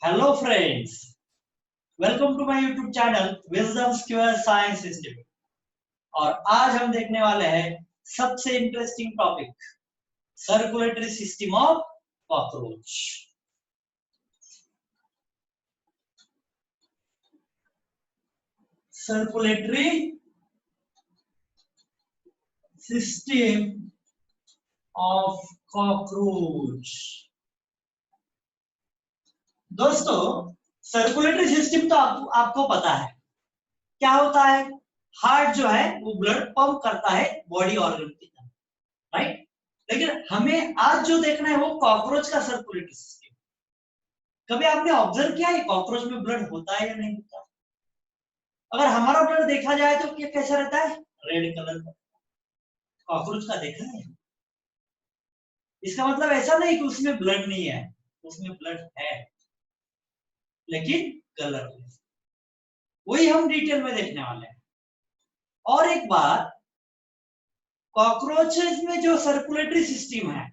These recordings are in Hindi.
Hello friends, welcome to my YouTube channel Wisdom Square Science Institute. और आज हम देखने वाले हैं सबसे interesting topic, circulatory system of cockroach. Circulatory system of cockroach. दोस्तों, सर्कुलेटरी सिस्टम तो आपको पता है क्या होता है। हार्ट जो है वो ब्लड पंप करता है बॉडी ऑर्गन की तरफ, राइट। लेकिन हमें आज जो देखना है वो कॉकरोच का सर्कुलेटरी सिस्टम। कभी आपने ऑब्जर्व किया है कॉकरोच में ब्लड होता है या नहीं होता? अगर हमारा ब्लड देखा जाए तो क्या कैसा रहता है? रेड कलर का। कॉकरोच का देखा है? इसका मतलब ऐसा नहीं कि उसमें ब्लड नहीं है, उसमें ब्लड है लेकिन कलरलेस। वही हम डिटेल में देखने वाले हैं। और एक बात, कॉकरोचेस में जो सर्कुलेटरी सिस्टम है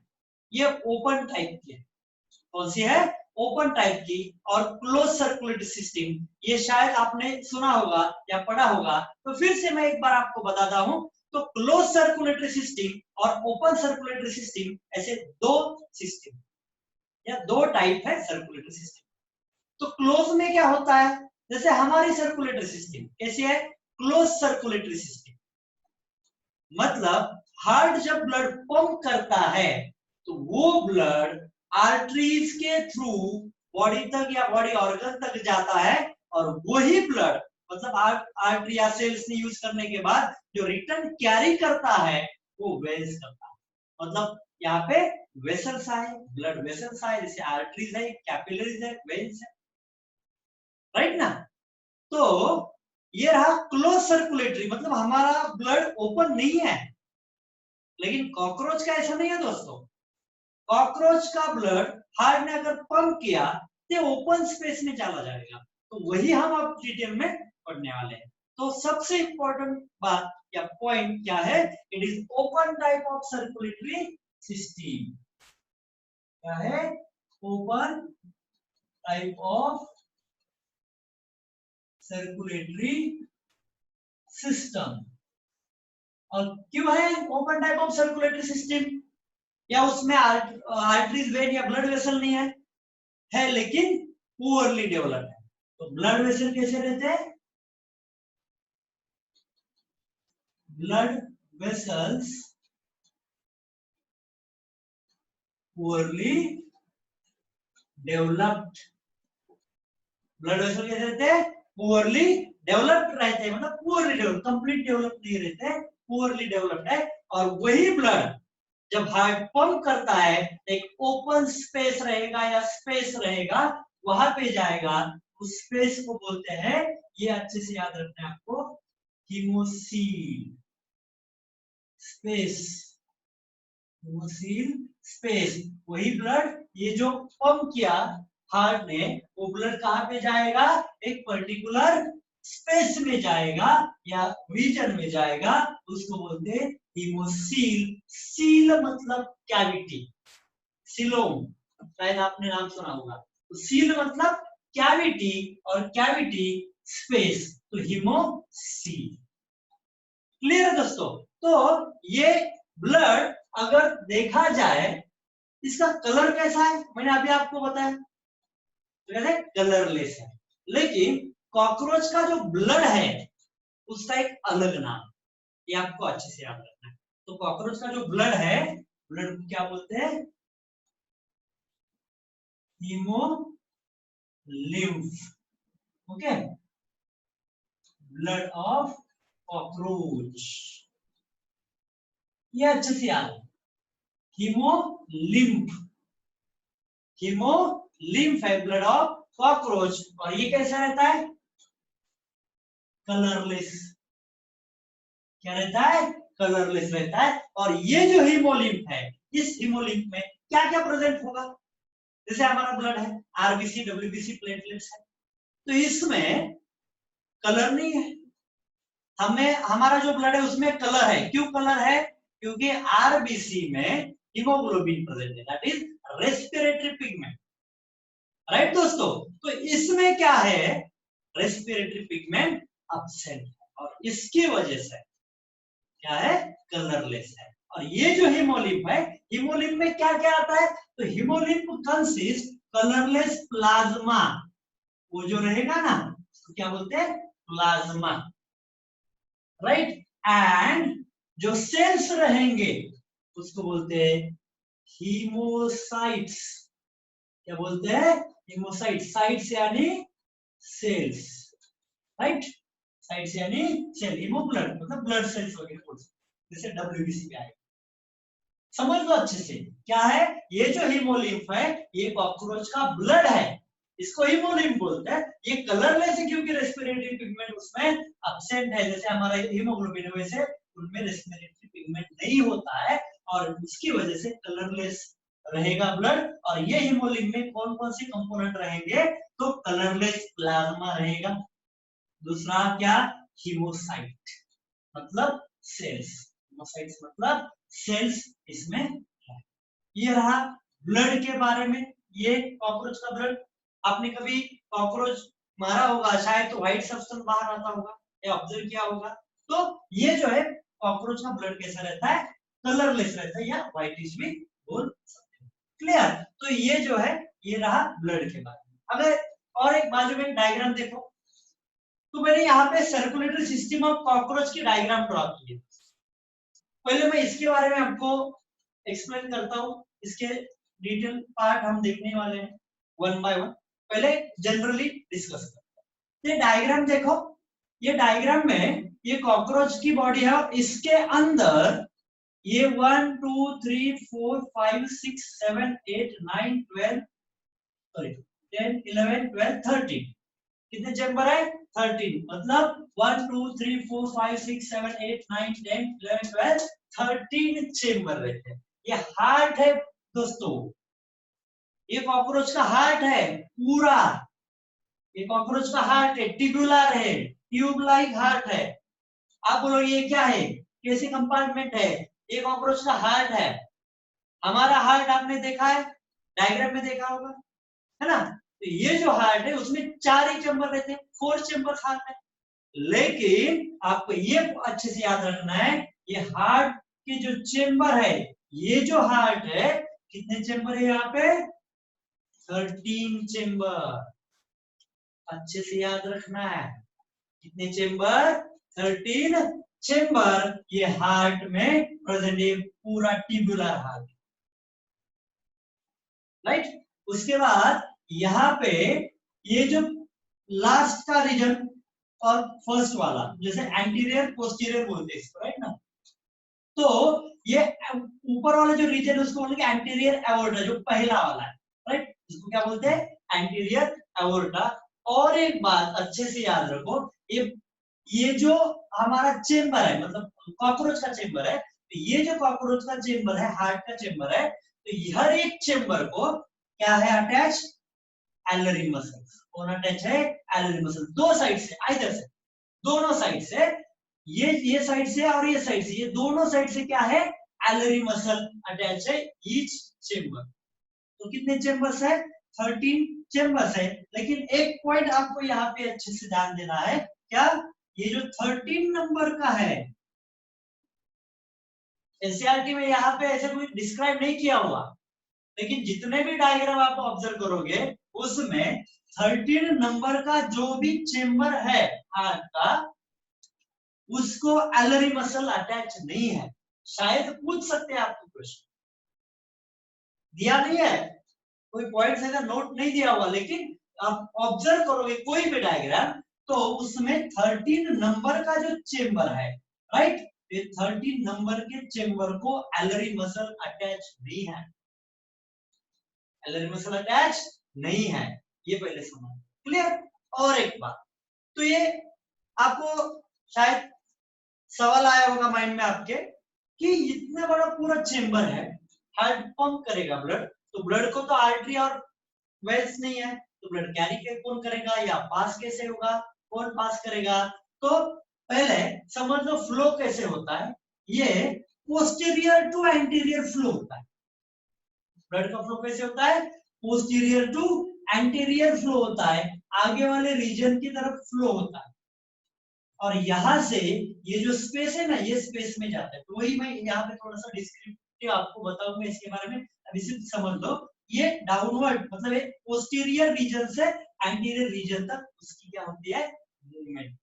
ये ओपन टाइप की है। कौन सी है? ओपन टाइप की। और क्लोज सर्कुलेटरी सिस्टम ये शायद आपने सुना होगा या पढ़ा होगा, तो फिर से मैं एक बार आपको बताता हूं। तो क्लोज सर्कुलेटरी सिस्टम और ओपन सर्कुलेटरी सिस्टम ऐसे दो सिस्टम या दो टाइप है सर्कुलेटरी सिस्टम। तो क्लोज में क्या होता है? जैसे हमारी सर्कुलेटरी सिस्टम कैसी है? Close circulatory system. मतलब हार्ट जब ब्लड पंप करता है तो वो ब्लड आर्टरीज के थ्रू बॉडी तक या बॉडी ऑर्गन तक जाता है। और वही ब्लड मतलब आर्टरी या सेल्स ने यूज करने के बाद जो रिटर्न कैरी करता है वो वेल्स करता है। मतलब यहाँ पे वेसल्स आए, ब्लड वेसल्स आए, जैसे आर्टरीज है, कैपिलरीज है, वेन्स है, राइट ना। तो ये रहा क्लोज सर्कुलेटरी, मतलब हमारा ब्लड ओपन नहीं है। लेकिन कॉकरोच का ऐसा नहीं है दोस्तों। कॉकरोच का ब्लड हार्ट ने अगर पंप किया तो ओपन स्पेस में चला जाएगा। तो वही हम अब डिटेल में पढ़ने वाले हैं। तो सबसे इंपॉर्टेंट बात या पॉइंट क्या है? It is open type of circulatory system. क्या है? Open type of circulatory system. और क्यों है open type of circulatory system? या उसमें आर्टरीज, वेन या ब्लड वेसल नहीं है लेकिन पुअरली डेवलप्ड है। तो ब्लड वेसल कैसे रहते हैं? Blood vessels poorly developed. Blood vessel कैसे रहते हैं? पुअरली डेवलप्ड रहते हैं। मतलब पुअरली डेवलप, कंप्लीट डेवलप नहीं रहते, पुअरली डेवलप्ड है। और वही ब्लड जब हार्ट पंप करता है एक ओपन स्पेस रहेगा या स्पेस रहेगा, वहां पे जाएगा। उस स्पेस को बोलते हैं, ये अच्छे से याद रखना है आपको, हीमोसील स्पेस। Haemocoel space. वही ब्लड ये जो पंप किया हार्ट ने, वो ब्लड कहां पे जाएगा? एक पर्टिकुलर स्पेस में जाएगा या रीजन में जाएगा। उसको बोलते हैं हीमोसील। सील मतलब कैविटी, सिलोम, शायद आपने नाम सुना होगा। तो सील मतलब कैविटी और कैविटी स्पेस, तो हीमोसील। क्लियर है दोस्तों? तो ये ब्लड अगर देखा जाए, इसका कलर कैसा है? मैंने अभी आपको बताया, तो कलरलेस है। लेकिन कॉकरोच का जो ब्लड है उसका एक अलग नाम, ये आपको अच्छे से याद रखना है। तो कॉकरोच का जो ब्लड है, ब्लड को क्या बोलते हैं? Haemolymph. Okay, blood of cockroach, ये अच्छे से याद है। हीमोलिम्फ, हीमोलिम्फ है ब्लड ऑफ कॉकरोच। और ये कैसा रहता है? कलरलेस। क्या रहता है? कलरलेस रहता है। और ये जो हीमोलिम्फ है, इस हीमोलिम्फ में क्या क्या प्रेजेंट होगा? जैसे हमारा ब्लड है, आरबीसी, डब्ल्यूबीसी, प्लेटलेट्स है, तो इसमें कलर नहीं है। हमें हमारा जो ब्लड है उसमें कलर है। क्यों कलर है? क्योंकि आरबीसी में हीमोग्लोबिन प्रेजेंट है, that is respiratory pigment, right दोस्तों। तो इसमें क्या है, रेस्पिरेटरी पिगमेंट एब्सेंट है और इसकी वजह से क्या है, कलरलेस है। और ये जो हीमोलिम्फ है, हीमोलिम्फ में क्या क्या आता है, तो हीमोलिम्फ कंसिस्ट कलरलेस प्लाज्मा, वो जो रहेगा ना उसको क्या बोलते हैं, प्लाज्मा, राइट। एंड जो सेल्स रहेंगे उसको बोलते हैं हीमोसाइट्स। क्या बोलते हैं, हीमोसाइट, साइट्स यानी सेल्स, राइट। साइट्स यानी सेल, हीमो ब्लड मतलब ब्लड सेल्स वगैरह, जैसे WBC पे आए। समझ लो अच्छे से, क्या है ये जो हीमोलिम्फ है, ये कॉकरोच का ब्लड है, इसको हीमोलिम्फ बोलते हैं। ये कलरलेस है क्योंकि रेस्पिरेटरी पिगमेंट उसमें एब्सेंट है, जैसे हमारा हीमोग्लोबिन है वैसे उनमें रेस्पिरेटरी पिगमेंट नहीं होता है और उसकी वजह से कलरलेस रहेगा ब्लड। और ये हीमोलिम्फ में कौन कौन से कंपोनेंट रहेंगे, तो कलरलेस प्लाज्मा रहेगा। दूसरा क्या, हीमोसाइट मतलब सेल्स, हीमोसाइट्स मतलब सेल्स इसमें है। ये रहा ब्लड के बारे में, ये कॉकरोच का ब्लड। आपने कभी कॉकरोच मारा होगा शायद, तो व्हाइट सब्सटेंस बाहर आता होगा या ऑब्जर्व किया होगा। तो ये जो है कॉकरोच का ब्लड कैसा रहता है, कलरलेस रहता है या व्हाइटिश भी बोल सकते हैं। क्लियर। तो ये जो है ये रहा ब्लड के बारे में। अगर और एक बाजू में डायग्राम देखो, तो मैंने यहाँ पे सर्कुलेटरी सिस्टम ऑफ कॉकरोच की डायग्राम ड्रॉ की है। पहले मैं इसके बारे में आपको एक्सप्लेन करता हूँ, इसके डिटेल पार्ट हम देखने वाले हैं वन बाय वन। पहले जनरली डिस्कस करते हैं। ये डायग्राम देखो, ये डायग्राम में ये कॉकरोच की बॉडी है, इसके अंदर ये 1 2 3 4 5 6 7 8 9 12 सॉरी 10 11 12 13 कितने चेंबर है, 13। मतलब 1 2 3 4 5 6 7 8 9 10 11 12 13 चेंबर रहते हैं। ये हार्ट है दोस्तों, ये कॉकरोच का हार्ट है पूरा, ये कॉकरोच का हार्ट है, ट्यूबुलर है, ट्यूब लाइक हार्ट है। आप बोलो ये क्या है, कैसे कंपार्टमेंट है, ये कॉकरोच का हार्ट है। हमारा हार्ट आपने देखा है, डायग्राम में देखा होगा, है ना। तो ये जो हार्ट है उसमें 4 ही चेंबर रहते हैं, 4 चेंबर हार्ट है। लेकिन आपको ये अच्छे से याद रखना है, ये हार्ट के जो चेंबर है, ये जो हार्ट है कितने चेंबर है यहाँ पे, 13 चेंबर। अच्छे से याद रखना है, कितने चेंबर, 13 चेंबर ये हार्ट में प्रेजेंट है, पूरा ट्यूबुलर हार्ट, राइट। उसके बाद यहाँ पे ये जो लास्ट का रीजन और फर्स्ट वाला, जैसे एंटीरियर पोस्टीरियर बोलते हैं इसको, राइट ना। तो ये ऊपर वाला जो रीजन है उसको बोलते हैं एंटीरियर एओर्टा, जो पहला वाला है, राइट। इसको क्या बोलते हैं, एंटीरियर एओर्टा। और एक बात अच्छे से याद रखो, ये जो हमारा चेंबर है, मतलब कॉकरोच का चेंबर है, तो ये जो कॉकरोच का चेंबर है, हार्ट का चेंबर है, तो हर एक चेंबर को क्या है अटैच, एलरी मसल। कौन अटैच है, एलरी मसल, दो साइड से, आइदर से, दोनों साइड से, ये साइड से और ये साइड से, ये दोनों साइड से क्या है, एलरी मसल अटैच है ईच चेंबर। तो कितने चेंबर्स है, 13 चेंबर्स है। लेकिन एक पॉइंट आपको यहाँ पे अच्छे से ध्यान देना है, क्या, ये जो 13 नंबर का है, एनसीईआरटी में यहाँ पे ऐसे कोई डिस्क्राइब नहीं किया हुआ, लेकिन जितने भी डायग्राम आप ऑब्जर्व करोगे उसमें 13 नंबर का जो भी चेंबर है हार्ट का, उसको एलरी मसल अटैच नहीं है। शायद पूछ सकते हैं आपको प्रश्न, दिया नहीं है, कोई पॉइंट्स अगर नोट नहीं दिया हुआ, लेकिन आप ऑब्जर्व करोगे कोई भी डायग्राम, तो उसमें 13 नंबर का जो चेंबर है, राइट, ये 13 नंबर के चेंबर को एलरी मसल अटैच नहीं है, एलरी मसल अटैच नहीं है, ये पहले समझ। क्लियर। और एक बात, तो ये आपको शायद सवाल आया होगा माइंड में आपके, कि इतना बड़ा पूरा चेंबर है, हार्ट पंप करेगा ब्लड, तो ब्लड को तो आर्टरी और वेल्स नहीं है, तो ब्लड कैरी कौन करेगा, या पास कैसे होगा, कौन पास करेगा। तो पहले समझ लो फ्लो कैसे होता है, ये पोस्टीरियर टू एंटीरियर फ्लो होता है। ब्लड का फ्लो कैसे होता है, पोस्टीरियर टू एंटीरियर फ्लो होता है, आगे वाले रीजन की तरफ फ्लो होता है, और यहां से ये जो स्पेस है ना, ये स्पेस में जाता है। तो वही मैं यहाँ पे थोड़ा सा डिस्क्रिप्टिव आपको बताऊंगा इसके बारे में, अभी सिर्फ समझ लो। ये डाउनवर्ड मतलब एक पोस्टीरियर रीजन से एंटीरियर रीजन तक उसकी क्या होती है, मूवमेंट।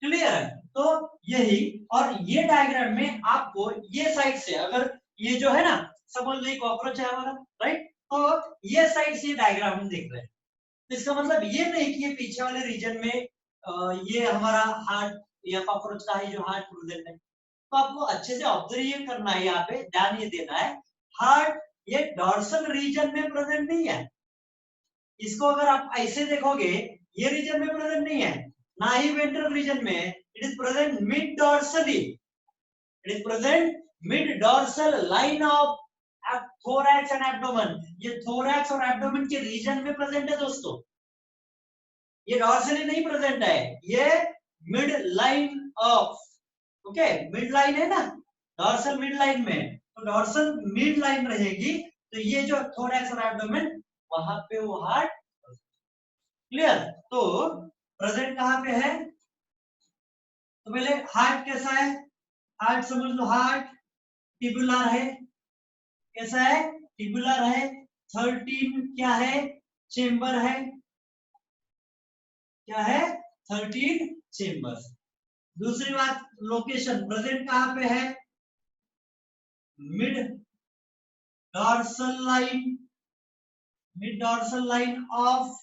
क्लियर है? तो यही, और ये डायग्राम में आपको ये साइड से, अगर ये जो है ना, समझ लो कॉकरोच है हमारा, राइट, तो ये साइड से डायग्राम हम देख रहे हैं, तो इसका मतलब ये नहीं कि ये पीछे वाले रीजन में ये हमारा हार्ट या कॉकरोच का ही जो हार्ट प्रेजेंट है। तो आपको अच्छे से ऑब्जर्व करना है, यहाँ पे ध्यान ये देना है, हार्ट ये डॉर्सल रीजन में प्रेजेंट नहीं है। इसको अगर आप ऐसे देखोगे, ये रीजन में प्रेजेंट नहीं है, ना ही वेंट्रल रीजन में, it is present mid dorsally, it is present mid dorsal line of thorax and abdomen. ये थोरैक्स और एब्डोमेन के रीजन में प्रेजेंट है दोस्तों, ये डॉर्सली नहीं प्रेजेंट है, ये mid line of, okay, mid line है ना, डॉर्सल मिड लाइन में, तो डॉर्सल मिड लाइन रहेगी, तो ये जो थोरैक्स और एब्डोमेन वहां पे वो हार्ट। क्लियर? तो प्रेजेंट कहां पे है? तो पहले हार्ट कैसा है, हार्ट समझ लो, हार्ट टिब्युलर है, कैसा है, टिब्युलर है, 13 क्या है, चेंबर है, क्या है, 13 चेंबर्स। दूसरी बात, लोकेशन प्रेजेंट कहां पे है, mid dorsal line, mid dorsal line of,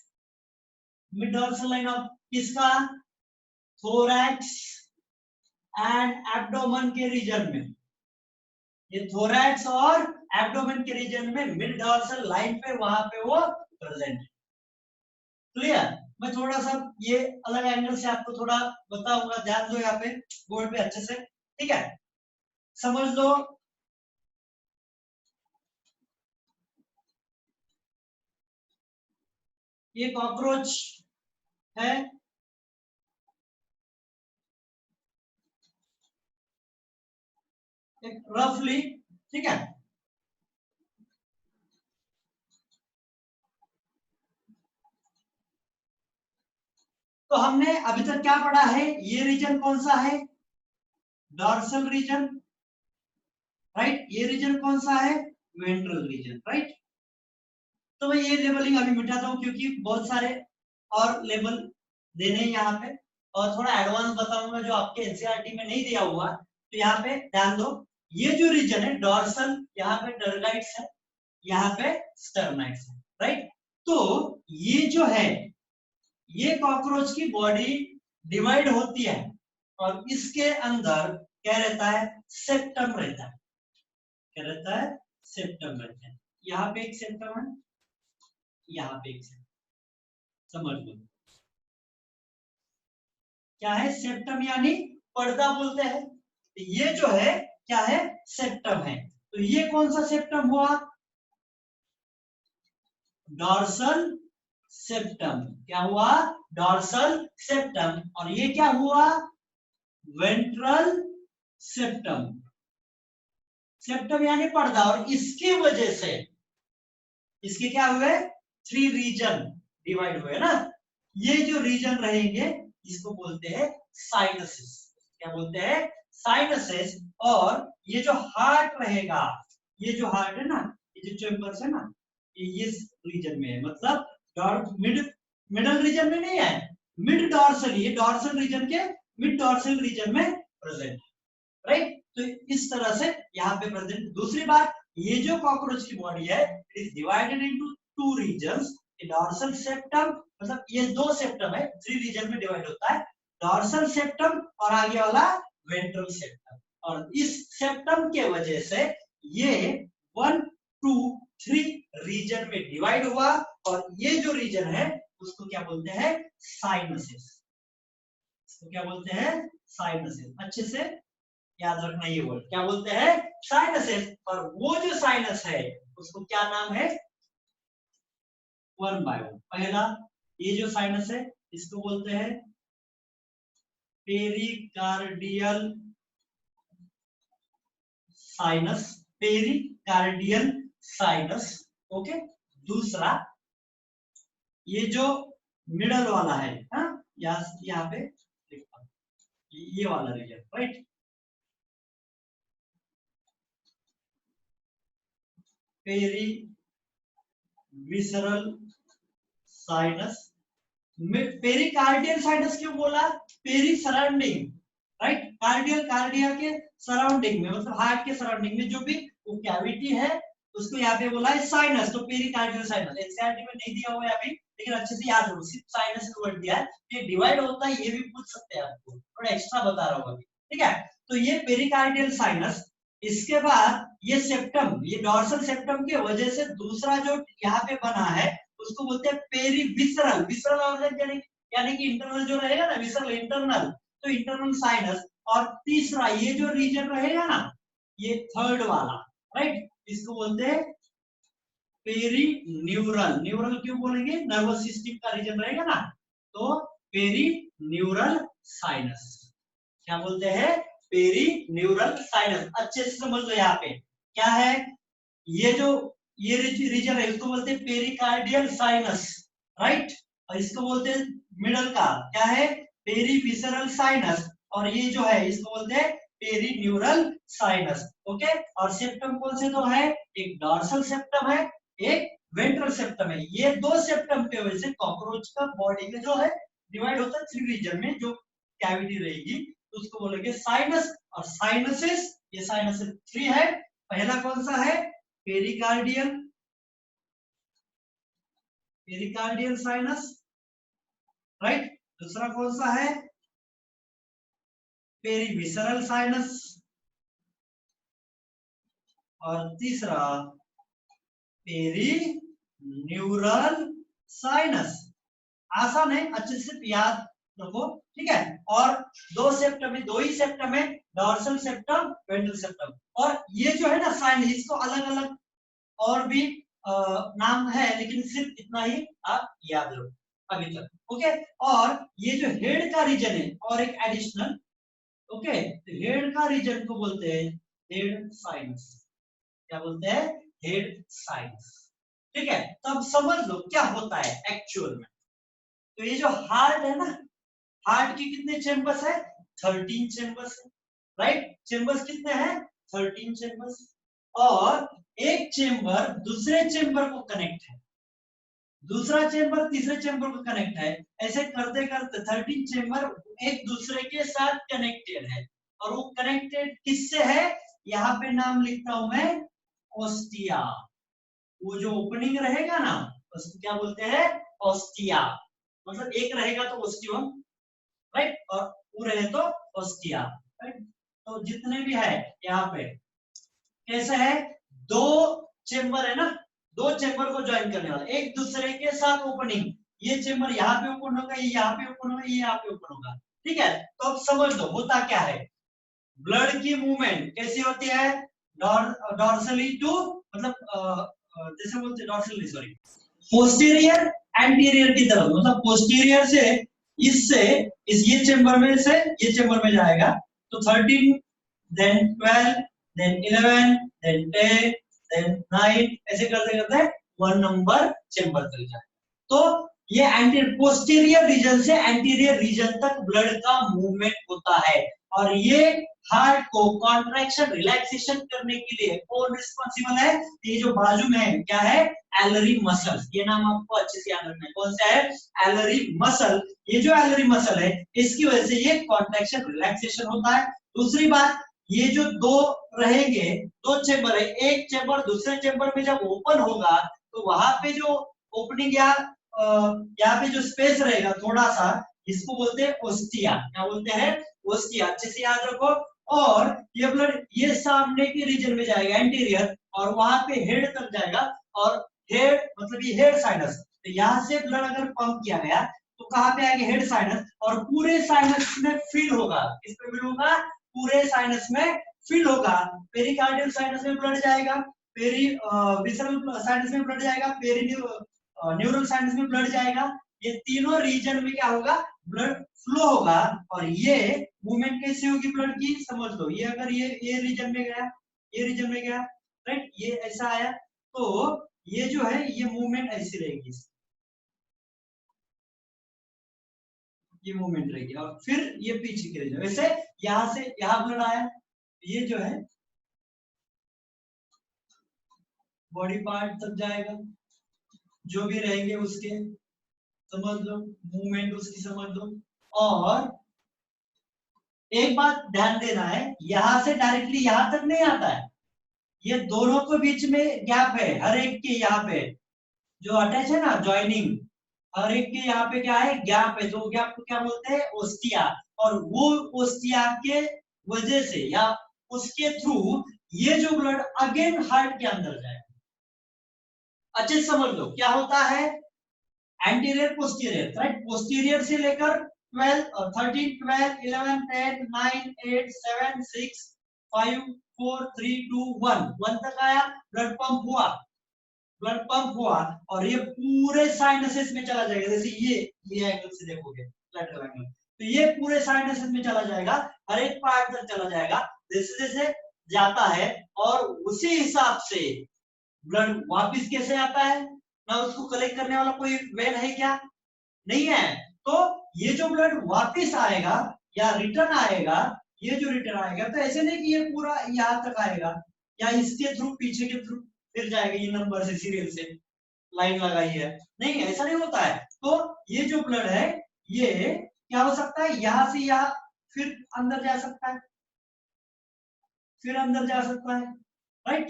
mid dorsal line of किसका, थोरैक्स एंड एब्डोमेन के रीजन में, ये थोरैक्स और एब्डोमेन के रीजन में मिड डॉर्सल लाइन पे, वहां पे वो प्रेजेंट है। क्लियर? मैं थोड़ा सा ये अलग एंगल से आपको थोड़ा बताऊंगा, ध्यान दो यहाँ पे बोर्ड पे अच्छे से, ठीक है, समझ लो। ये कॉकरोच है, एक रफली, ठीक है, तो हमने अभी तक क्या पढ़ा है, ये रीजन कौन सा है, डॉर्सल रीजन, राइट, ये रीजन कौन सा है, वेंट्रल रीजन, राइट। तो मैं ये लेबलिंग अभी मिटाता हूं, क्योंकि बहुत सारे और लेबल देने हैं यहाँ पे, और थोड़ा एडवांस बताऊंगा जो आपके एनसीईआरटी में नहीं दिया हुआ। तो यहाँ पे ध्यान दो, ये जो रीजन है डॉर्सल, यहाँ पे टर्गाइट्स है, यहाँ पे स्टर्नाइट्स है, राइट। तो ये जो है, ये कॉकरोच की बॉडी डिवाइड होती है, और इसके अंदर क्या रहता है, सेप्टम रहता है, क्या रहता है, सेप्टम रहता है। यहाँ पे एक सेप्टम है, यहाँ पे एक सेप्टम, समझ लो क्या है, सेप्टम यानी पर्दा बोलते हैं। ये जो है क्या है, सेप्टम है। तो ये कौन सा सेप्टम हुआ, डॉर्सल सेप्टम, क्या हुआ, डॉर्सल सेप्टम, और ये क्या हुआ, वेंट्रल सेप्टम। सेप्टम यानी पर्दा, और इसकी वजह से इसके क्या हुए, 3 रीजन डिवाइड हुए ना। ये जो रीजन रहेंगे इसको बोलते हैं साइनसेस, क्या बोलते हैं, साइनसेस। और ये जो हार्ट रहेगा, ये जो हार्ट है ना, ये जो चेम्बर्स है ना, ये इस रीजन में है, मतलब मिडल रीजन में नहीं है, मिड डॉर्सल, ये डॉर्सल रीजन के मिड डॉर्सल रीजन में प्रेजेंट है, राइट। तो इस तरह से यहाँ पे प्रेजेंट। दूसरी बात, ये जो कॉकरोच की बॉडी है, it is divided into 2 regions, dorsal septum, मतलब ये 2 सेप्टम है, 3 रीजन में डिवाइड होता है, डॉर्सल सेप्टम और आगे वाला वेंट्रल सेप्टम। और इस सेप्टम के वजह से ये 1 2 3 रीजन में डिवाइड हुआ, और ये जो रीजन है उसको क्या बोलते हैं, साइनसेस, इसको क्या बोलते हैं, साइनसेस। अच्छे से याद रखना ये वर्ड, क्या बोलते हैं, साइनसेस। और वो जो साइनस है उसको क्या नाम है, 1 बाय 1। पहला ये जो साइनस है इसको बोलते हैं pericardial sinus, pericardial sinus, okay. दूसरा ये जो मिडल वाला है, हाँ, यहाँ पे लिखता हूं, ये वाला region, right. Perivisceral sinus, pericardial sinus क्यों बोला? Peri surrounding, right, cardial, cardia के सराउंडिंग में, मतलब हार्ट के सराउंडिंग में जो भी वो कैविटी है उसको यहाँ पे बोला है साइनस। तो पेरिकार्डियल साइनस एनसीईआरटी में नहीं दिया हुआ है अभी, लेकिन अच्छे से याद रखो, सिर्फ साइनस का वर्ड दिया है। ये डिवाइड होता है, ये भी पूछ सकते हैं आपको, थोड़ा एक्स्ट्रा बता रहा हूँ अभी, ठीक है। तो ये पेरिकार्डियल साइनस, इसके बाद ये सेप्टम, ये डॉर्सल सेप्टम की वजह से दूसरा जो यहाँ पे बना है उसको बोलते हैं पेरी विसरल, विसरल ऑर्गन यानी कि इंटरनल जो रहेगा ना, विसरल इंटरनल, तो इंटरनल साइनस। और तीसरा ये जो रीजन रहेगा ना, ये थर्ड वाला, राइट, इसको बोलते हैं पेरी न्यूरल। न्यूरल क्यों बोलेंगे? नर्वस सिस्टम का रीजन रहेगा ना, तो पेरी न्यूरल साइनस, क्या बोलते हैं? Perineural sinus. अच्छे से समझ लो यहाँ पे क्या है, ये जो ये रीजन है इसको बोलते हैं पेरिकार्डियल साइनस, राइट, और इसको बोलते हैं मिडल का क्या है? पेरी विसरल साइनस, और ये जो है इसको बोलते हैं पेरी न्यूरल साइनस, ओके। और सेप्टम कौन से दो है? एक डॉर्सल सेप्टम है, एक वेंट्रल सेप्टम है। ये दो सेप्टम की वजह से कॉकरोच का बॉडी में जो है डिवाइड होता है थ्री रीजन में, जो कैविटी रहेगी तो उसको बोलेंगे साइनस और साइनसिस। ये साइनस थ्री है। पहला कौन सा है? Pericardial, pericardial sinus, right. दूसरा कौन सा है? पेरीविसरल साइनस, और तीसरा पेरी न्यूरल साइनस। आसान है, अच्छे से याद रखो, ठीक है। और दो सेप्टम है, दो ही सेप्टम है, डॉर्सल सेप्टम, वेंट्रल सेप्टम। और ये जो है ना साइनस, इसको अलग अलग और भी नाम है, लेकिन सिर्फ इतना ही आप याद रखो अभी तक, ओके। और ये जो हेड का रीजन है और एक एडिशनल, ओके, हेड का रीजन को बोलते हैं हेड साइनस। क्या बोलते हैं? हेड साइनस, ठीक है। तो अब समझ लो क्या होता है एक्चुअल में। तो ये जो हार्ट है ना, हार्ट के कितने चेंबर्स है? 13 चेंबर्स है, राइट। चेंबर्स कितने हैं? 13 चेंबर्स। और एक चेंबर दूसरे चेंबर को कनेक्ट है, दूसरा चेंबर तीसरे चेंबर को कनेक्ट है। ऐसे करते करते 13 चेंबर एक दूसरे के साथ कनेक्टेड है। और वो कनेक्टेड किससे है? यहाँ पे नाम लिखता हूं मैं, ओस्टिया। वो जो ओपनिंग रहेगा ना उसको क्या बोलते हैं? ओस्टिया। मतलब एक रहेगा तो ओस्टियम, राइट, और वो रहे तो ओस्टिया, राइट। तो जितने भी है यहाँ पे कैसे है? दो चेंबर है ना, दो चेंबर को ज्वाइन करने वाला, एक दूसरे के साथ ओपनिंग। ये चेंबर यहाँ पे ओपन होगा, ये यहाँ पे ओपन होगा, ये यहाँ पे ओपन होगा, ठीक है। तो अब समझ लो होता क्या है। ब्लड की मूवमेंट कैसी होती है? डॉर्सली टू, मतलब जैसे बोलते डॉर्सली, सॉरी, पोस्टीरियर एंटीरियर की तरफ, मतलब पोस्टीरियर से इससे इस ये चेंबर में से ये चेंबर में जाएगा। तो 13, देन 12, देन 11, देन 10, देन 9, ऐसे करते करते 1 नंबर चेंबर तक जाए। तो ये पोस्टीरियर रीजन से एंटीरियर रीजन तक ब्लड का मूवमेंट होता है। और ये हार्ट को कॉन्ट्रैक्शन रिलैक्सेशन करने के लिए कौन रिस्पॉन्सिबल है? ये जो बाजू में है क्या है? एलरी मसल। ये नाम आपको अच्छे से याद रखना है, कौन सा है? एलरी मसल। ये जो एलरी मसल है इसकी वजह से ये कॉन्ट्रैक्शन रिलैक्सेशन होता है। दूसरी बात, ये जो दो रहेंगे, दो चेंबर है, एक चेंबर दूसरे चेंबर में जब ओपन होगा तो वहां पे जो ओपनिंग या यहाँ पे जो स्पेस रहेगा थोड़ा सा, इसको बोलते हैं ओस्टिया। क्या बोलते हैं? ओस्टिया। अच्छे से याद रखो। और ये ब्लड ये सामने के रीजन में जाएगा एंटीरियर, और वहां पे हेड तक जाएगा। और हेड मतलब ये हेड साइनस, तो यहाँ से ब्लड अगर पंप किया गया तो कहाँ पे आएगा? Head sinus. और पूरे साइनस में फिल होगा, किस पे फिल होगा? पूरे साइनस में फिल होगा। पेरिकार्डियल साइनस में ब्लड जाएगा, पेरी विसरल साइनस में ब्लड जाएगा, पेरी न्यूरल साइनस में ब्लड जाएगा। ये तीनों रीजन में क्या होगा? ब्लड फ्लो होगा। और ये मूवमेंट कैसे होगी ब्लड की? समझ लो, ये अगर ये रीजन में गया, ये रीजन में गया, राइट, ये ऐसा आया, तो ये जो है ये मूवमेंट ऐसी रहेगी, ये मूवमेंट रहेगी और फिर ये पीछे की रीजन। वैसे यहां से यहां ब्लड आया, ये जो है बॉडी पार्ट तक जाएगा, जो भी रहेंगे उसके समझ लो, मूवमेंट उसकी समझ लो। और एक बात ध्यान देना है, यहां से डायरेक्टली यहां तक नहीं आता है, ये दोनों के बीच में गैप है, हर एक के यहाँ पे जो अटैच है ना जॉइनिंग, हर एक के यहाँ पे क्या है गैप है, जो गैप को क्या बोलते हैं ओस्टिया। और वो ओस्टिया के वजह से या उसके थ्रू ये जो ब्लड अगेन हार्ट के अंदर जाए। अच्छे समझ लो क्या होता है, एंटीरियर पोस्टीरियर, राइट, पोस्टीरियर से लेकर 12 और 13 12 11 10 9 8 7 6 5 4 3 2 1 तक आया, ब्लड पंप हुआ, ब्लड पंप हुआ और ये पूरे साइनसेस में चला जाएगा। जैसे ये एंगल से देखोगे लैटरल एंगल, तो ये पूरे साइनसेस में चला जाएगा, हर एक पार्ट तक चला जाएगा जैसे जैसे जाता है। और उसी हिसाब से ब्लड वापस कैसे आता है ना, उसको कलेक्ट करने वाला कोई वेन है क्या, नहीं है। तो ये जो ब्लड वापस आएगा या रिटर्न आएगा, ये जो रिटर्न आएगा तो ऐसे नहीं कि ये पूरा यहाँ तक आएगा या इसके थ्रू पीछे के थ्रू फिर जाएगा, ये नंबर से सीरियल से लाइन लगाई है, नहीं ऐसा नहीं होता है। तो ये जो ब्लड है ये क्या हो सकता है, यहां से यहाँ फिर अंदर जा सकता है, फिर अंदर जा सकता है, राइट,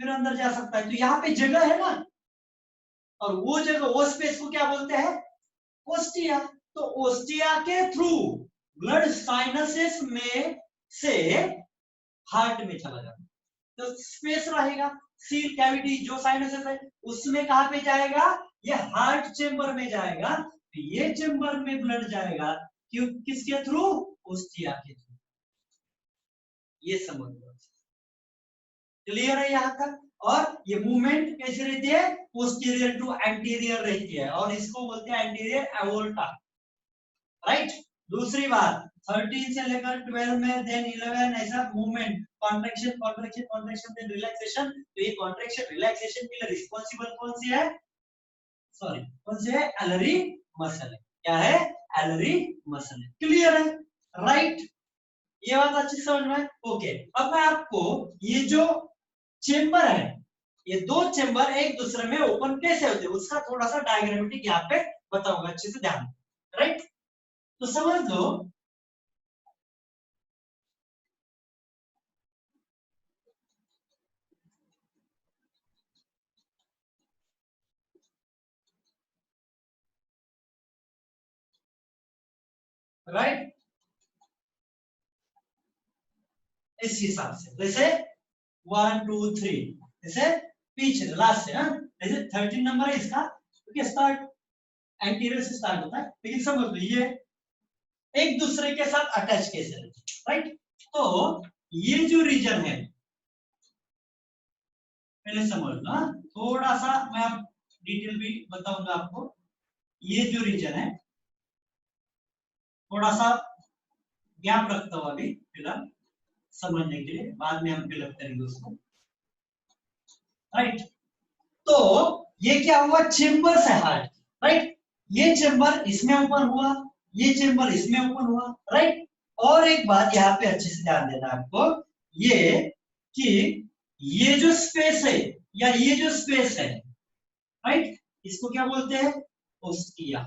फिर अंदर जा सकता है। तो यहाँ पे जगह है ना, और वो जगह वो स्पेस को क्या बोलते हैं ओस्टिया। तो ओस्टिया के थ्रू ब्लड साइनसेस में से हार्ट में चला जाता है, तो स्पेस रहेगा, सील कैविटी जो साइनसेस है उसमें कहां पे जाएगा, ये हार्ट चेंबर में जाएगा। तो ये चेंबर में ब्लड जाएगा क्यों, किसके थ्रू, ओस्टिया के थ्रू। ये समझ लो, क्लियर है यहाँ तक। और ये मूवमेंट कैसे रहती है, पोस्टीरियर टू एंटीरियर रहती है और इसको बोलते हैं एंटीरियर एवोल्टा, राइट। दूसरी बात 13 से लेकर 12 में देन 11 ऐसा movement, contraction contraction contraction then relaxation. तो ये कॉन्ट्रैक्शन रिलैक्सेशन के लिए रिस्पांसिबल कौन सी है, सॉरी कौन सी है, एलरी मसल है। क्या है, एलरी मसल है, क्लियर है, राइट। ये बात अच्छी समझ में, ओके। अब मैं आपको ये जो चेंबर है, ये दो चेंबर एक दूसरे में ओपन कैसे होते हैं उसका थोड़ा सा डायग्रामेटिक यहाँ पे बताऊंगा, अच्छे से ध्यान, राइट। तो समझ लो राइट, इस हिसाब से जैसे 1 2 3 जैसे पीछे लास्ट से, जैसे 13 नंबर है इसका, क्योंकि स्टार्ट एंटीरियर से स्टार्ट होता है, लेकिन समझ लो ये एक दूसरे के साथ अटैच कैसे रहते हैं, राइट। तो ये जो रीजन है पहले समझ लो, थोड़ा सा मैं आप डिटेल भी बताऊंगा आपको। ये जो रीजन है थोड़ा सा गैप रखता हूं अभी फिलहाल समझने के लिए, बाद में हम फिलअप करेंगे उसको, राइट। तो ये क्या हुआ, चेंबर है हार्ट, राइट। ये चेंबर इसमें ओपन हुआ, ये चेंबर इसमें ओपन हुआ, राइट। और एक बात यहाँ पे अच्छे से ध्यान देना आपको, ये कि ये जो स्पेस है या ये जो स्पेस है, राइट, इसको क्या बोलते हैं, ओस्टिया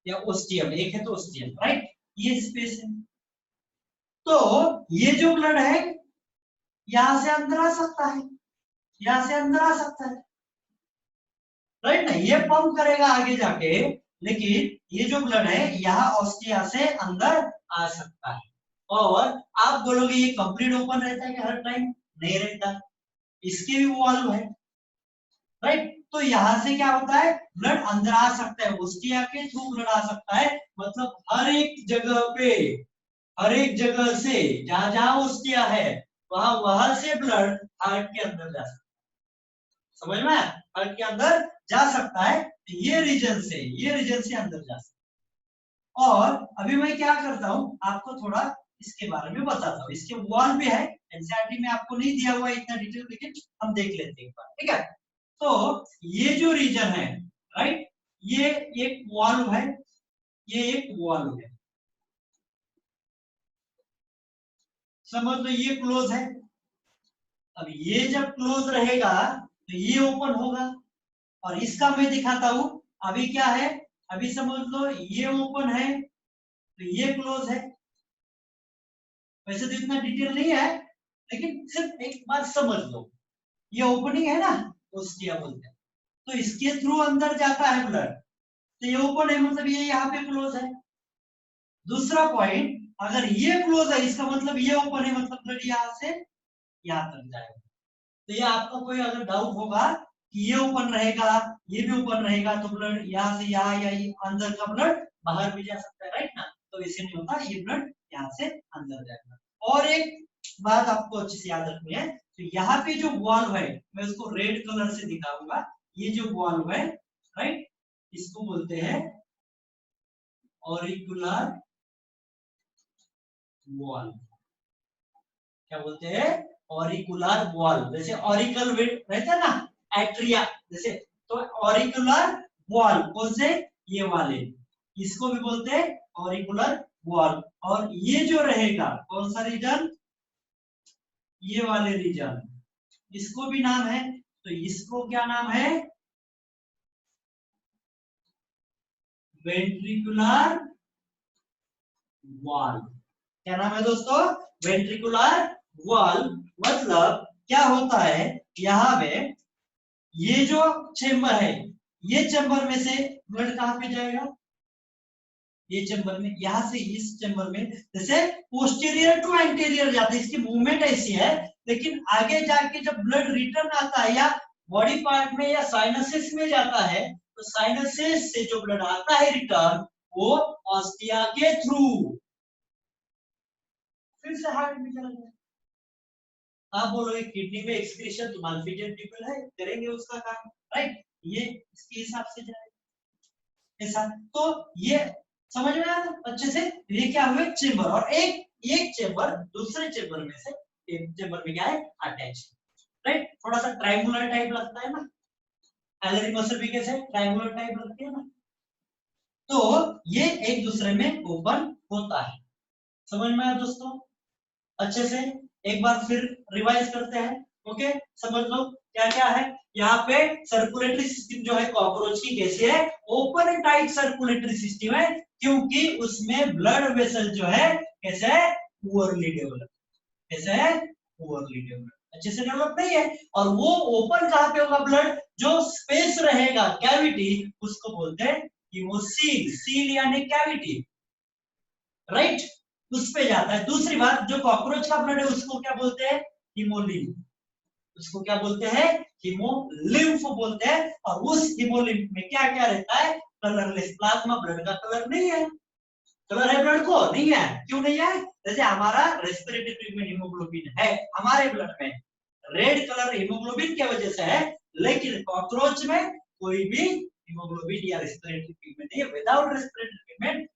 या ओस्टियम, एक है तो ओस्टियम, राइट, ये स्पेस है। तो ये जो ब्लड है यहां से अंदर आ सकता है, यहां से अंदर आ सकता है, राइट ना, ये पंप करेगा आगे जाके, लेकिन ये जो ब्लड है यहाँ ऑस्टिया से अंदर आ सकता है। और आप बोलोगे ये कंप्लीट ओपन रहता है कि हर टाइम, नहीं रहता, इसके भी वॉल्व है, राइट। तो यहां से क्या होता है, ब्लड अंदर आ सकता है, ऑस्टिया के थ्रू ब्लड आ सकता है, मतलब हर एक जगह पे, हर एक जगह से जहां जहां ऑस्टिया है वहां वहां से ब्लड हार्ट के अंदर जा सकता है, समझ में, हार्ट के अंदर जा सकता है। ये रीजन से, ये रीजन से अंदर जा सकता है। और अभी मैं क्या करता हूँ आपको थोड़ा इसके बारे में बताता हूँ, इसके वॉल भी है, एनसीईआरटी में आपको नहीं दिया हुआ इतना डिटेल, लेकिन हम देख लेते हैं एक बार, ठीक है। तो ये जो रीजन है, राइट, ये एक वॉल्व है, ये एक वॉल्व है, समझ लो ये क्लोज है। अब ये जब क्लोज रहेगा तो ये ओपन होगा, और इसका मैं दिखाता हूं। अभी क्या है, अभी समझ लो ये ओपन है तो ये क्लोज है। वैसे तो इतना डिटेल नहीं है, लेकिन सिर्फ एक बात समझ लो, ये ओपनिंग है ना, ओस्टिया बोलते हैं। तो इसके थ्रू अंदर जाता है ब्लड, तो ये ओपन है मतलब ये यहाँ पे क्लोज है। दूसरा पॉइंट, अगर ये क्लोज है इसका मतलब ये ओपन है, मतलब ब्लड यहाँ से यहाँ तक जाएगा। तो ये आपको कोई अगर डाउट होगा कि ये ओपन रहेगा, ये भी ओपन रहेगा, तो ब्लड यहाँ से यहाँ या अंदर का ब्लड बाहर भी जा सकता है, राइट ना। तो इसे नहीं होता, ये ब्लड यहाँ से अंदर जाएगा। और एक बात आपको अच्छे से याद रखनी है, तो यहाँ पे जो वॉल्व है, मैं उसको रेड कलर से दिखाऊंगा। ये जो वॉल्व है, राइट, इसको बोलते हैं ऑरिकुलर वॉल्व। क्या बोलते हैं, ऑरिकुलर वॉल्व। जैसे ऑरिकल रहता है ना, एट्रिया जैसे, तो ऑरिकुलर वॉल्व कौन से, ये वाले, इसको भी बोलते हैं ऑरिकुलर वॉल्व। और ये जो रहेगा कौन सा रीजन, ये वाले रीजन, इसको भी नाम है, तो इसको क्या नाम है, वेंट्रिकुलर वॉल्व। क्या नाम है दोस्तों, वेंट्रिकुलर वॉल्व। मतलब क्या होता है, यहाँ पे ये जो चेंबर है, ये चेंबर में से ब्लड कहां पे जाएगा, ये चेंबर में, यहां से इस चेंबर में, जैसे पोस्टीरियर टू एंटीरियर जाता है, इसकी मूवमेंट ऐसी है। लेकिन आगे जाके जब ब्लड रिटर्न आता है या बॉडी पार्ट में या साइनसेस में जाता है, तो साइनसेस से जो ब्लड आता है रिटर्न, वो ऑस्टिया के थ्रू फिर से हार्ट में चला जाए। आप बोलोगे किडनी में एक्सक्रीशन तो मालफिजियन पीपल है, करेंगे उसका काम, राइट, ये इसके हिसाब से जाएगा ऐसा। तो ये समझ में आया अच्छे से। ये क्या हुए, चेंबर, और एक चेंबर दूसरे चेंबर में से एक चेंबर में क्या है, अटैच, राइट। थोड़ा सा ट्रायंगुलर टाइप लगता है ना, एलरी मसल भी कैसे ट्रायंगुलर टाइप लगती है ना। तो ये एक दूसरे में ओपन होता है। समझ में आया दोस्तों अच्छे से। एक बार फिर रिवाइज करते हैं, ओके। समझ लो क्या क्या है। यहाँ पे सर्कुलेटरी सिस्टम जो है कॉकरोच की कैसी है, open and tight circulatory system है, क्योंकि उसमें ब्लड वेसल जो है कैसे है, पुअरली डेवलप, कैसे है, पुअरली डेवलप, अच्छे से डेवलप नहीं है। और वो ओपन कहां पे होगा ब्लड, जो स्पेस रहेगा कैविटी, उसको बोलते हैं हीमोसील, सील यानी कैविटी, राइट, उस पे जाता है। दूसरी बात, जो कॉकरोच का ब्लड है उसको क्या बोलते हैं, हीमोलिम्फ, उसको क्या बोलते हैं, हीमोलिम्फ बोलते हैं। और उस हीमोलिम्फ में क्या क्या रहता है, कलरलेस प्लाज्मा, ब्लड का कलर नहीं है। कलर है ब्लड को, नहीं है, क्यों नहीं है, जैसे हमारा रेस्पिरेटरी ट्यूब में हीमोग्लोबिन है, हमारे ब्लड में रेड कलर हीमोग्लोबिन की वजह से है, लेकिन कॉकरोच में कोई भी हीमोग्लोबिन या रेस्पिरेटरी ट्यूब में नहीं है। Without respiratory tube,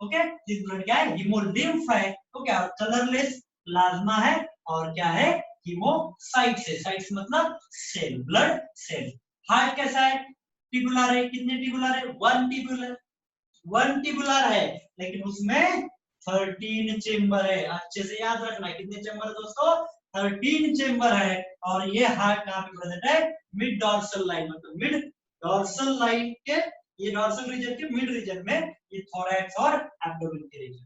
okay, this blood क्या है, हीमोलिम्फ है, तो क्या कलरलेस प्लाज्मा है, और क्या है, हीमोसाइट्स है, साइट्स मतलब सेल, ब्लड सेल। हार्ट कैसा है, ट्यूबुलर है, कितने ट्यूबुलर है, वन ट्यूबुलर है, लेकिन उसमें 13 चेंबर है। अच्छे से याद रखना, कितने चेंबर है दोस्तों, 13 चेंबर है। और ये हार्ट कहां पे प्रेजेंट है, मिड डॉर्सल लाइन, मतलब मिड डॉर्सल लाइन के, ये डॉर्सल रीजन के मिड रीजन में, ये थोरैक्स और एब्डोमेन के रीजन।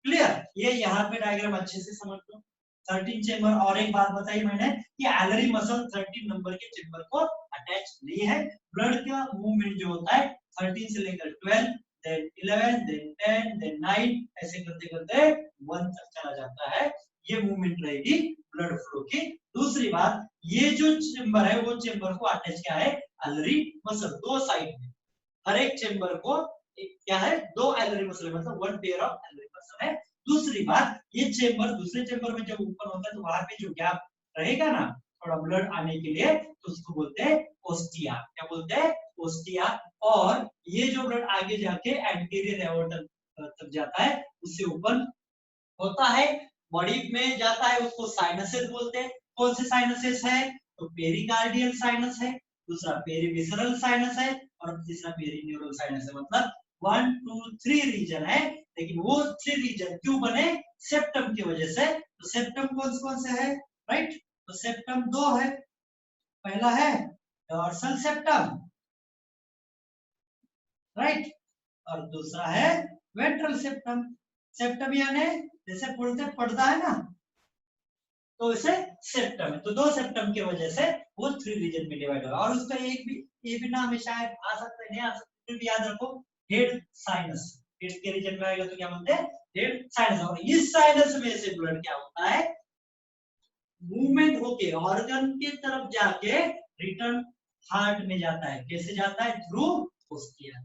क्लियर, ये यहाँ पे डायग्राम अच्छे से समझ लो। 13 चेंबर। और एक बात बताई मैंने कि एलरी मसल 13 नंबर के चेंबर को अटैच नहीं है। ब्लड का मूवमेंट जो होता है 13 से लेकर 12, देन 11, देन 10, देन 9, ऐसे करते करते 1 तक चला जाता है। ये मूवमेंट रहेगी ब्लड फ्लो की। दूसरी बात, ये जो चेंबर है वो चेंबर को अटैच क्या है, एलरी मसल, दो साइड में, हर एक चेंबर को क्या है, दो एलरी मसल, मतलब 1 पेयर ऑफ एलरी मसल है। दूसरी बात, ये चेंबर दूसरे चेंबर में जब ऊपर होता है तो वहां पे जो गैप रहेगा ना थोड़ा ब्लड आने के लिए, तो उसको बोलते हैं ओस्टिया। क्या बोलते हैं, ओस्टिया। और ये जो ब्लड आगे जाके एंटीरियर एओर्टा तक जाता है, उससे ऊपर होता है, बॉडी में जाता है, उसको साइनसेस बोलते हैं। कौन से साइनसेस है, तो पेरिकार्डियल साइनस है, दूसरा पेरिविसरल साइनस है, और तीसरा पेरिन्यूरल साइनस है। मतलब 1 2 3 रीजन है, लेकिन वो 3 रीजन क्यों बने? सेप्टम की वजह से। तो सेप्टम कौन से है? राइट, तो सेप्टम दो है। पहला है डॉर्सल सेप्टम, राइट, और दूसरा है वेंट्रल सेप्टम। सेप्टम यानी जैसे पड़ता है ना, तो इसे सेप्टम है। तो दो सेप्टम की वजह से वो 3 रीजन में डिवाइड होगा। और उसका एक भी ये भी नाम है, शायद आ सकता है नहीं आ सकता, फिर भी याद रखो, हेड साइनस। हेड के रीजन में आएगा तो क्या बोलते हैं? Head sinus. और इस साइनस में से ब्लड क्या होता है? मूवमेंट होके ऑर्गन की तरफ जाके रिटर्न हार्ट में जाता है। कैसे जाता है? Through ostia.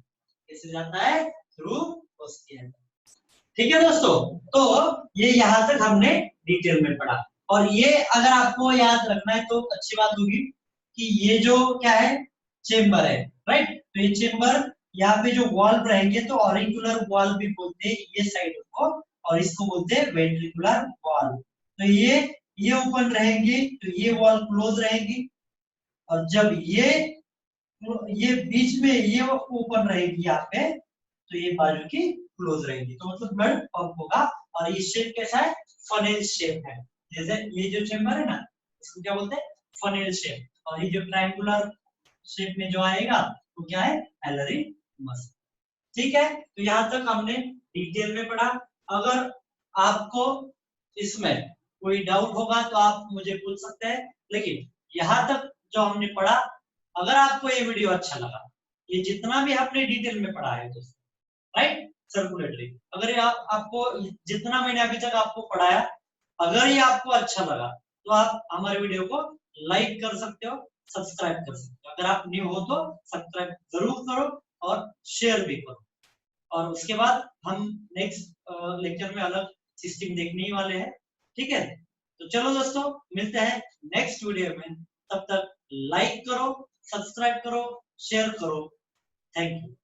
कैसे जाता है? Through ostia. ठीक है दोस्तों, तो ये यहां तक हमने डिटेल में पढ़ा। और ये अगर आपको याद रखना है तो अच्छी बात होगी कि ये जो क्या है? चेम्बर है, राइट। तो ये चेम्बर, यहाँ पे जो वॉल्व रहेंगे तो ऑरिकुलर वॉल्व भी बोलते हैं ये साइड को, और इसको बोलते हैं वेंट्रिकुलर वॉल्व। तो ये ओपन रहेंगी तो ये वॉल्व क्लोज रहेगी, और जब ये बीच में ये ओपन रहेगी यहाँ पे, तो ये बाजू की क्लोज रहेगी। तो मतलब ब्लड पंप होगा। और ये शेप कैसा है? फनेल शेप है। जैसे ये जो चेम्बर है ना, इसको क्या बोलते हैं? Funnel shape. और ये जो ट्रायंगुलर शेप में जो आएगा वो क्या है? एलरी मसल। ठीक है, तो यहां तक हमने डिटेल में पढ़ा। अगर आपको इसमें कोई डाउट होगा तो आप मुझे पूछ सकते हैं। लेकिन यहां तक जो हमने पढ़ा, अगर आपको ये वीडियो अच्छा लगा, ये जितना भी आपने डिटेल में पढ़ा है दोस्तों, राइट, सर्कुलेटरी, अगर ये आपको जितना मैंने अभी तक आपको पढ़ाया, अगर ये आपको अच्छा लगा तो आप हमारे वीडियो को लाइक कर सकते हो, सब्सक्राइब कर सकते हो। अगर आप न्यू हो तो सब्सक्राइब जरूर करो और शेयर भी करो। और उसके बाद हम नेक्स्ट लेक्चर में अलग सिस्टम देखने ही वाले हैं। ठीक है, तो चलो दोस्तों, मिलते हैं नेक्स्ट वीडियो में। तब तक लाइक करो, सब्सक्राइब करो, शेयर करो। Thank you.